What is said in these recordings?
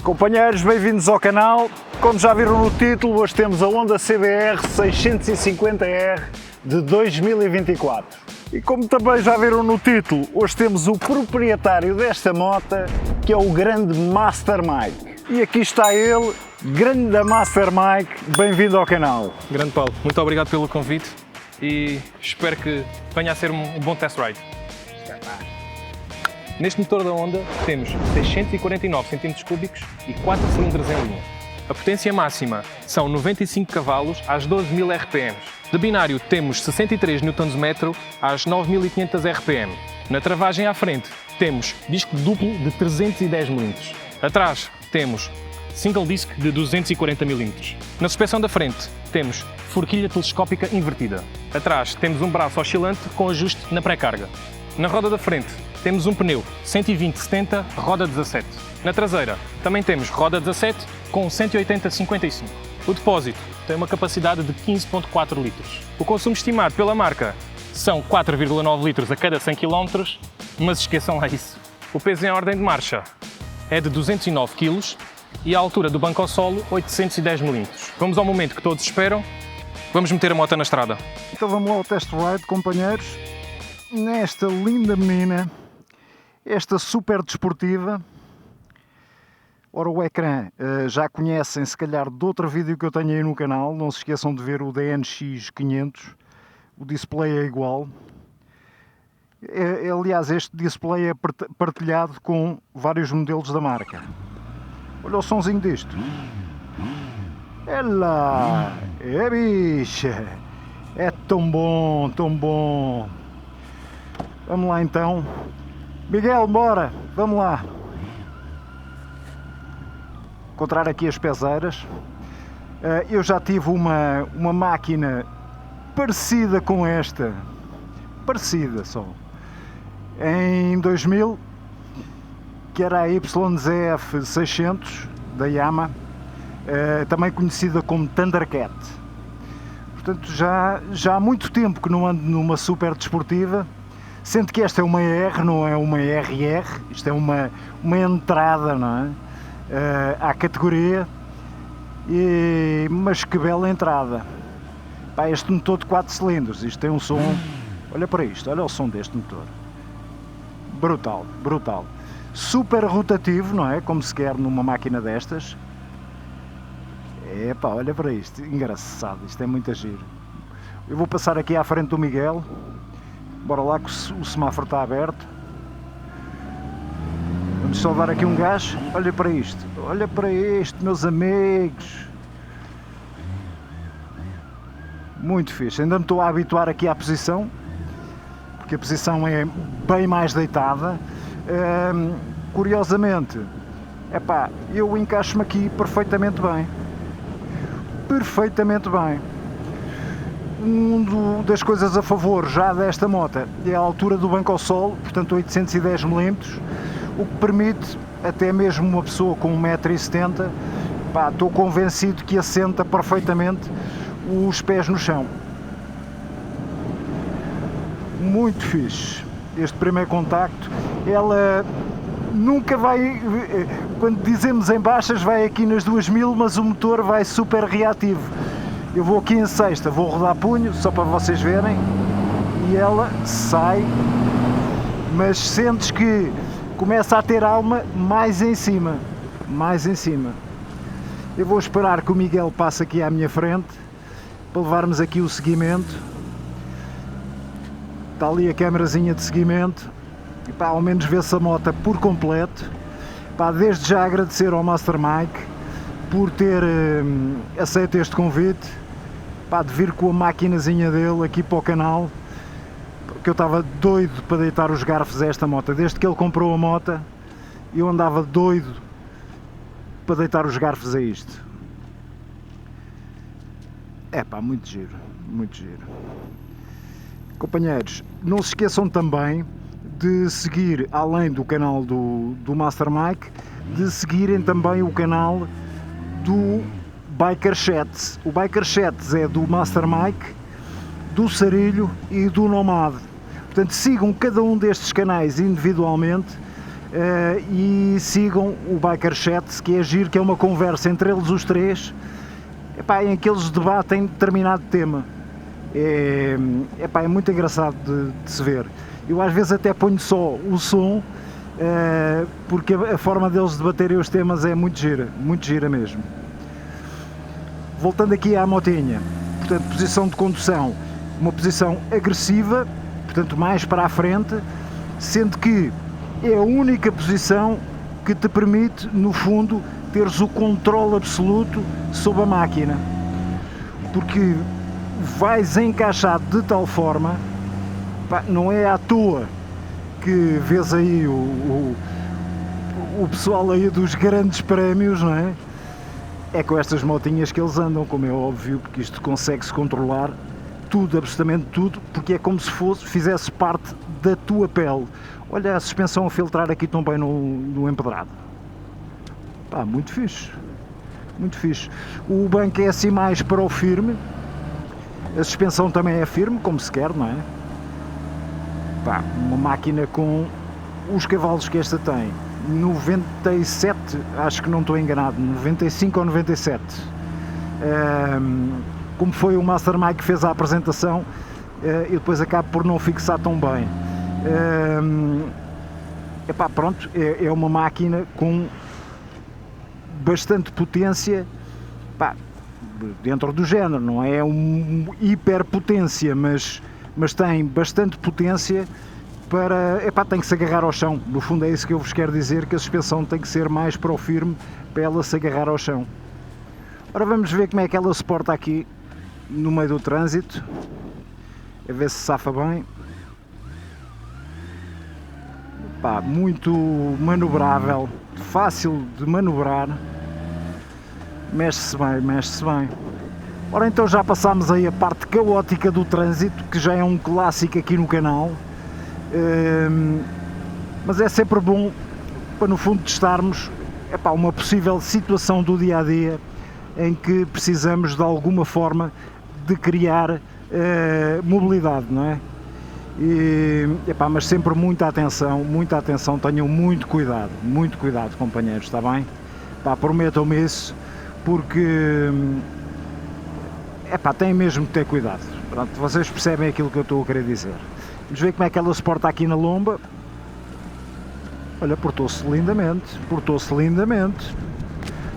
Companheiros, bem-vindos ao canal. Como já viram no título, hoje temos a Honda CBR 650R de 2024. E como também já viram no título, hoje temos o proprietário desta moto, que é o grande Master Mike. E aqui está ele, grande Master Mike, bem-vindo ao canal. Grande Paulo, muito obrigado pelo convite e espero que venha a ser um bom test ride. Neste motor da Honda temos 649 cm3 e 4 cilindros em linha. A potência máxima são 95 cavalos às 12.000 RPM. De binário temos 63 Nm às 9.500 RPM. Na travagem à frente temos disco duplo de 310 mm. Atrás temos single disc de 240 mm. Na suspensão da frente temos forquilha telescópica invertida. Atrás temos um braço oscilante com ajuste na pré-carga. Na roda da frente temos um pneu 120/70, roda 17. Na traseira também temos roda 17 com 180/55. O depósito tem uma capacidade de 15,4 litros. O consumo estimado pela marca são 4,9 litros a cada 100 km, mas esqueçam lá isso. O peso em ordem de marcha é de 209 kg e a altura do banco ao solo 810 mm. Vamos ao momento que todos esperam, vamos meter a moto na estrada. Então vamos lá ao test ride, companheiros, nesta linda menina, esta super desportiva. Ora, o ecrã já conhecem, se calhar, de outro vídeo que eu tenho aí no canal. Não se esqueçam de ver o DNX500. O display é igual. Aliás, este display é partilhado com vários modelos da marca. Olha o sonzinho disto. Ela! É bicha! É tão bom, tão bom! Vamos lá então. Miguel, bora! Vamos lá! Encontrar aqui as pezeiras. Eu já tive uma máquina parecida com esta. Parecida só. Em 2000, que era a YZF 600 da Yamaha, também conhecida como Thundercat. Portanto, já há muito tempo que não ando numa super desportiva, sendo que esta é uma R, não é uma RR, isto é uma entrada, não é? À categoria, mas que bela entrada. Pá, este motor de 4 cilindros, isto tem um som, olha para isto, olha o som deste motor, brutal, brutal, super rotativo, não é? Como se quer numa máquina destas. Epá, olha para isto, engraçado, isto é muito giro. Eu vou passar aqui à frente do Miguel, bora lá que o semáforo está aberto. Vamos só dar aqui um gás. Olha para isto, meus amigos. Muito fixe. Ainda me estou a habituar aqui à posição, porque a posição é bem mais deitada. Curiosamente, epá, eu encaixo-me aqui perfeitamente bem. Perfeitamente bem. Das coisas a favor já desta moto é a altura do banco ao solo, portanto 810 mm, o que permite até mesmo uma pessoa com 1,70 m, pá, estou convencido que assenta perfeitamente os pés no chão. Muito fixe. Este primeiro contacto, ela nunca vai, quando dizemos em baixas, vai aqui nas 2000, mas o motor vai super reativo. Eu vou aqui em sexta, vou rodar punho, só para vocês verem, e ela sai, mas sentes que começa a ter alma mais em cima, mais em cima. Eu vou esperar que o Miguel passe aqui à minha frente, para levarmos aqui o seguimento. Está ali a câmerazinha de seguimento, e pá, ao menos vê-se a moto por completo. Pá, desde já agradecer ao Master Mike por ter aceito este convite, pá, de vir com a maquinazinha dele aqui para o canal, porque eu estava doido para deitar os garfos a esta moto. Desde que ele comprou a moto, eu andava doido para deitar os garfos a isto. É pá, muito giro, muito giro. Companheiros, não se esqueçam também de seguir, além do canal do Master Mike, de seguirem também o canal do Biker Chats. O Biker Chats é do Master Mike, do Sarilho e do Nomad. Portanto, sigam cada um destes canais individualmente, e sigam o Biker Chat, que é giro, que é uma conversa entre eles os três, em que eles debatem determinado tema. É muito engraçado de se ver. Eu às vezes até ponho só o som, porque a forma deles debaterem os temas é muito gira mesmo. Voltando aqui à motinha, portanto, posição de condução, uma posição agressiva, portanto mais para a frente, sendo que é a única posição que te permite, no fundo, teres o controle absoluto sobre a máquina, porque vais encaixado de tal forma, não é à toa que vês aí o pessoal aí dos grandes prémios, não é? É com estas motinhas que eles andam, como é óbvio, porque isto consegue-se controlar tudo, absolutamente tudo, porque é como se fizesse parte da tua pele. Olha a suspensão a filtrar aqui tão bem no empedrado. Muito fixe. Muito fixe. O banco é assim mais para o firme. A suspensão também é firme, como se quer, não é? Uma máquina com os cavalos que esta tem. 97, acho que não estou enganado, 95 ou 97. Como foi o Master Mike que fez a apresentação, eu depois acabo por não fixar tão bem. Pronto, é uma máquina com bastante potência, dentro do género, não é uma hiperpotência, mas tem bastante potência para, tem que se agarrar ao chão. No fundo é isso que eu vos quero dizer, que a suspensão tem que ser mais para o firme, para ela se agarrar ao chão. Ora, vamos ver como é que ela se porta aqui no meio do trânsito, a ver se safa bem. Muito manobrável, fácil de manobrar, mexe-se bem. Ora, então já passámos aí a parte caótica do trânsito, que já é um clássico aqui no canal, mas é sempre bom para, no fundo, testarmos uma possível situação do dia-a-dia em que precisamos de alguma forma de criar mobilidade, não é? Mas sempre muita atenção, tenham muito cuidado, companheiros, está bem? Prometam-me isso, porque têm mesmo de ter cuidado. Pronto, vocês percebem aquilo que eu estou a querer dizer. Vamos ver como é que ela se porta aqui na lomba. Olha, portou-se lindamente.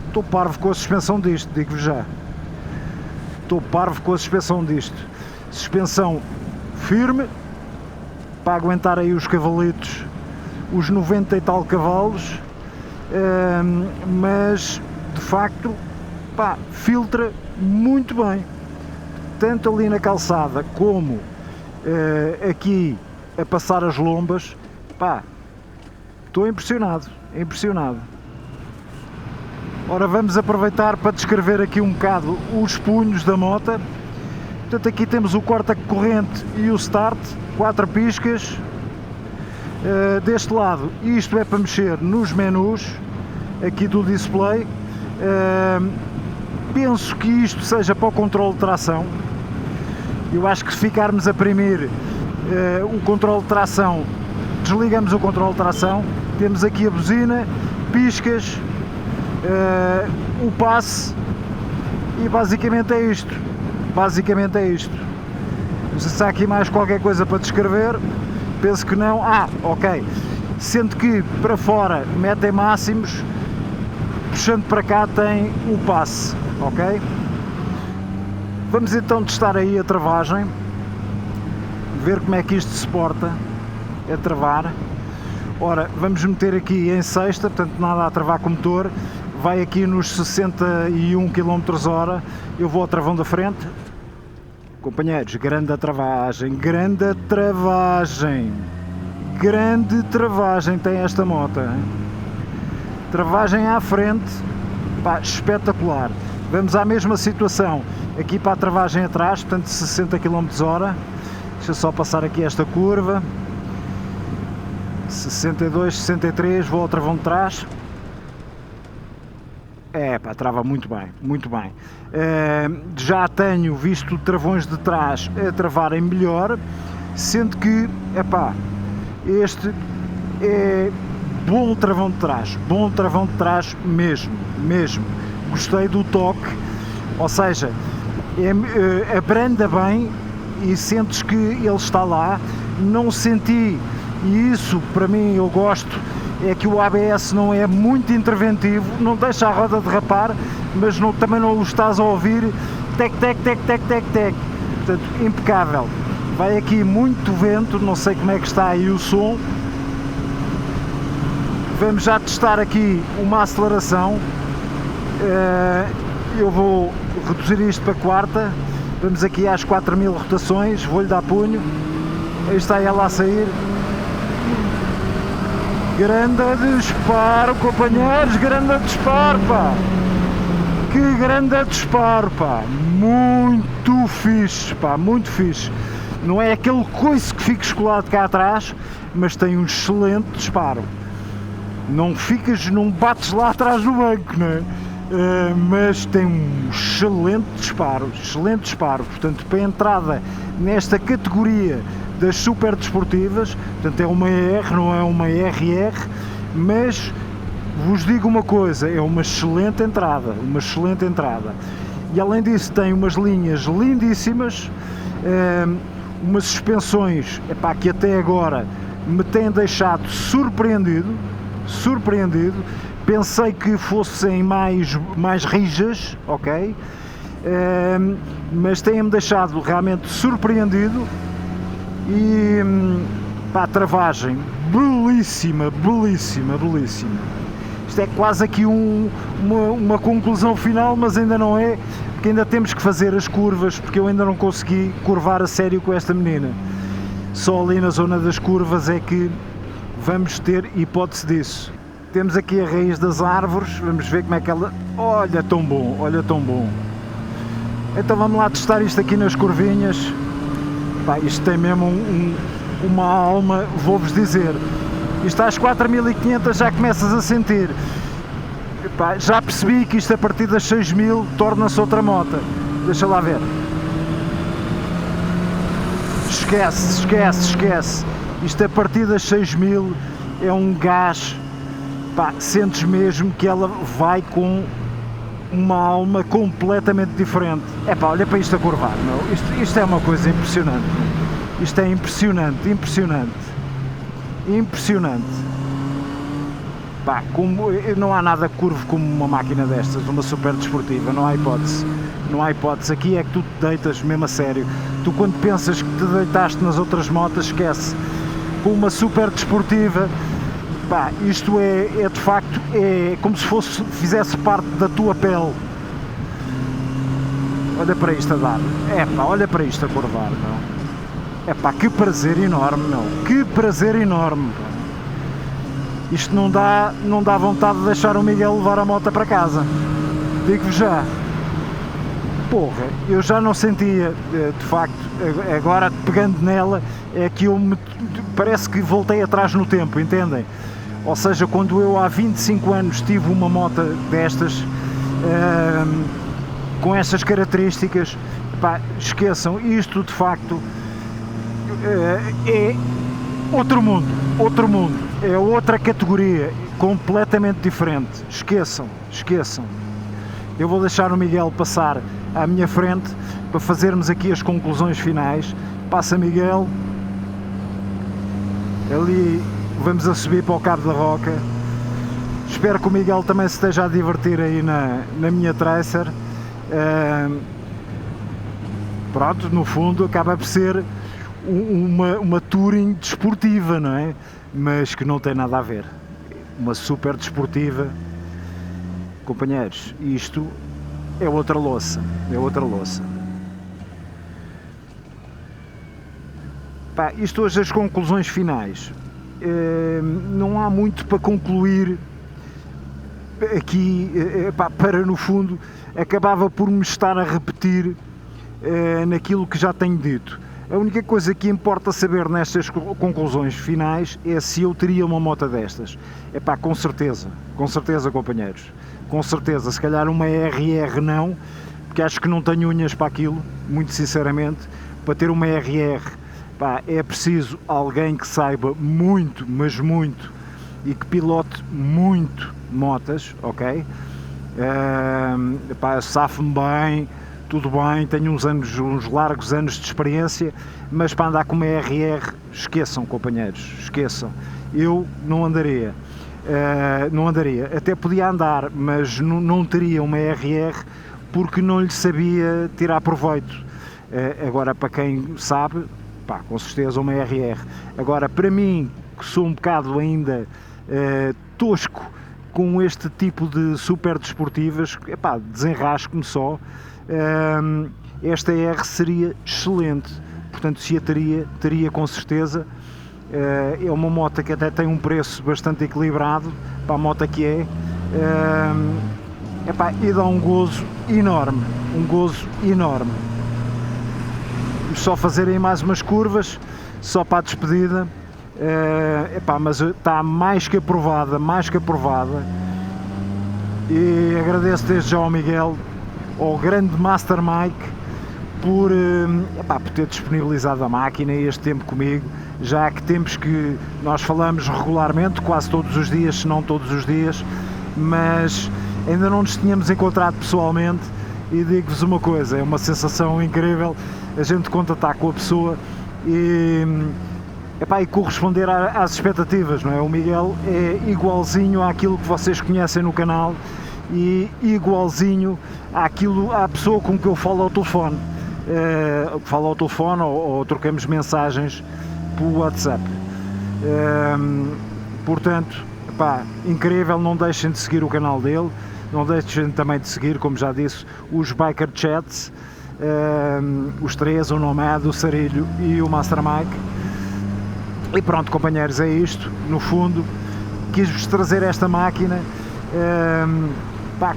Estou parvo com a suspensão disto, digo-vos já. Suspensão firme, para aguentar aí os cavalitos, os 90 e tal cavalos, mas de facto filtra muito bem, tanto ali na calçada como aqui a passar as lombas. Estou impressionado. Ora, vamos aproveitar para descrever aqui um bocado os punhos da moto. Portanto, aqui temos o corta-corrente e o start, 4 piscas. Deste lado, isto é para mexer nos menus aqui do display. Penso que isto seja para o controle de tração. Eu acho que se ficarmos a primir o controle de tração, desligamos o controle de tração, temos aqui a buzina, piscas, o passe, e basicamente é isto. Não sei se há aqui mais qualquer coisa para descrever, penso que não. Ok, sendo que para fora metem máximos, puxando para cá tem o passe, ok? Vamos então testar aí a travagem, ver como é que isto se porta a travar. Ora, vamos meter aqui em sexta, portanto nada a travar com o motor, vai aqui nos 61 km/h, eu vou ao travão da frente. Companheiros, grande travagem tem esta moto, hein? Travagem à frente, espetacular. Vamos à mesma situação aqui para a travagem atrás, portanto 60 km/h. Deixa só passar aqui esta curva, 62, 63, vou ao travão de trás. Trava muito bem. Já tenho visto travões de trás a travarem melhor, sendo que, este é bom travão de trás mesmo. Gostei do toque, ou seja, abranda bem e sentes que ele está lá. Não senti, e isso para mim eu gosto, é que o ABS não é muito interventivo, não deixa a roda derrapar, mas também não o estás a ouvir tec. Portanto, impecável. Vai aqui muito vento, não sei como é que está aí o som. Vamos já testar aqui uma aceleração. Eu vou reduzir isto para quarta. Vamos aqui às 4000 rotações, vou-lhe dar punho. Aí está ela a sair. Grande disparo, companheiros, grande disparo, pá! Que grande disparo, pá! Muito fixe, pá, muito fixe. Não é aquele coice que fica escolado cá atrás, mas tem um excelente disparo. Não bates lá atrás no banco, não é? Mas tem um excelente disparo, portanto, para a entrada nesta categoria das super desportivas, portanto é uma ER, não é uma RR, mas vos digo uma coisa, é uma excelente entrada, e além disso tem umas linhas lindíssimas, umas suspensões, epá, que até agora me têm deixado surpreendido, pensei que fossem mais rijas, ok? Mas têm-me deixado realmente surpreendido. E pá, a travagem belíssima. Isto é quase aqui uma conclusão final, mas ainda não é, porque ainda temos que fazer as curvas, porque eu ainda não consegui curvar a sério com esta menina. Só ali na zona das curvas é que vamos ter hipótese disso. Temos aqui a raiz das árvores, vamos ver como é que ela... Olha tão bom. Então vamos lá testar isto aqui nas curvinhas. Pá, isto tem mesmo uma alma, vou-vos dizer. Isto às 4500 já começas a sentir. Pá, já percebi que isto a partir das 6000 torna-se outra moto. Deixa lá ver. Esquece. Isto a partir das 6000 é um gás. Pá, sentes mesmo que ela vai com uma alma completamente diferente. É pá, olha para isto a curvar, meu. Isto é uma coisa impressionante. Isto é impressionante. Pá, não há nada curvo como uma máquina destas, uma super desportiva, não há hipótese. Aqui é que tu te deitas mesmo a sério. Tu, quando pensas que te deitaste nas outras motas, esquece. Com uma super desportiva, pá, isto é de facto, é como se fizesse parte da tua pele. Olha para isto a dar. É pá, olha para isto a curvar, meu. É pá, que prazer enorme, meu. Pá. Isto não dá vontade de deixar o Miguel levar a moto para casa. Digo-vos já. Porra, eu já não sentia, de facto, agora pegando nela, é que parece que voltei atrás no tempo, entendem? Ou seja, quando eu há 25 anos tive uma moto destas, com estas características, pá, esqueçam, isto de facto é outro mundo, é outra categoria, completamente diferente. Esqueçam. Eu vou deixar o Miguel passar à minha frente para fazermos aqui as conclusões finais. Passa, Miguel. Ali vamos a subir para o Cabo da Roca. Espero que o Miguel também se esteja a divertir aí na minha Tracer. Pronto, no fundo acaba por ser uma touring desportiva, não é? Mas que não tem nada a ver. Uma super desportiva. Companheiros, isto é outra louça. Pá, isto hoje as conclusões finais. Não há muito para concluir aqui, para no fundo acabava por me estar a repetir naquilo que já tenho dito. A única coisa que importa saber nestas conclusões finais é se eu teria uma moto destas. É pá, com certeza, companheiros, com certeza. Se calhar uma RR não, porque acho que não tenho unhas para aquilo, muito sinceramente. Para ter uma RR, pá, é preciso alguém que saiba muito, mas muito, e que pilote muito motas, ok? Safo-me bem, tudo bem, tenho uns largos anos de experiência, mas para andar com uma RR, esqueçam, companheiros, esqueçam. Eu não andaria, até podia andar, mas não teria uma RR porque não lhe sabia tirar proveito. Agora, para quem sabe, pá, com certeza uma RR. Agora, para mim, que sou um bocado ainda tosco com este tipo de super desportivas, epá, desenrasco-me só. Esta R seria excelente, portanto, se a teria com certeza. É uma moto que até tem um preço bastante equilibrado para a moto que é. Epá, e dá um gozo enorme, Vamos só fazerem mais umas curvas, só para a despedida. Epá, mas está mais que aprovada, e agradeço desde já ao Miguel, ao grande Master Mike, por ter disponibilizado a máquina e este tempo comigo, já que tempos que nós falamos regularmente, quase todos os dias, se não todos os dias, mas ainda não nos tínhamos encontrado pessoalmente, e digo-vos uma coisa, é uma sensação incrível a gente contatar com a pessoa e corresponder às expectativas, não é? O Miguel é igualzinho àquilo que vocês conhecem no canal e igualzinho à pessoa com que eu falo ao telefone, ou trocamos mensagens pelo WhatsApp. Portanto, incrível, não deixem de seguir o canal dele, não deixem também de seguir, como já disse, os Biker Chats, os três, o Nomad, o Sarilho e o Master Mike. E pronto, companheiros, é isto, no fundo, quis-vos trazer esta máquina,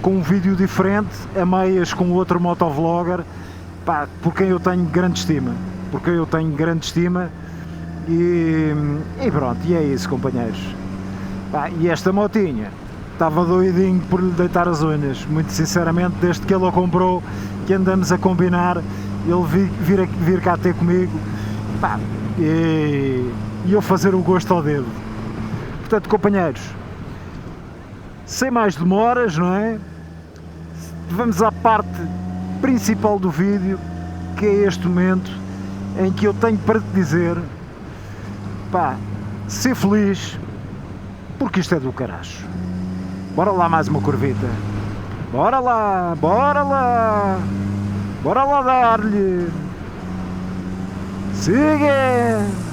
com um vídeo diferente, a meias com outro motovlogger, por quem eu tenho grande estima, e pronto, e é isso, companheiros. E esta motinha, estava doidinho por lhe deitar as unhas, muito sinceramente, desde que ele a comprou, que andamos a combinar, ele vir cá ter comigo, e eu fazer o gosto ao dedo. Portanto, companheiros, sem mais demoras, não é? Vamos à parte principal do vídeo, que é este momento em que eu tenho para te dizer, ser feliz, porque isto é do caraço. Bora lá mais uma curvita. Bora lá dar-lhe. Siga!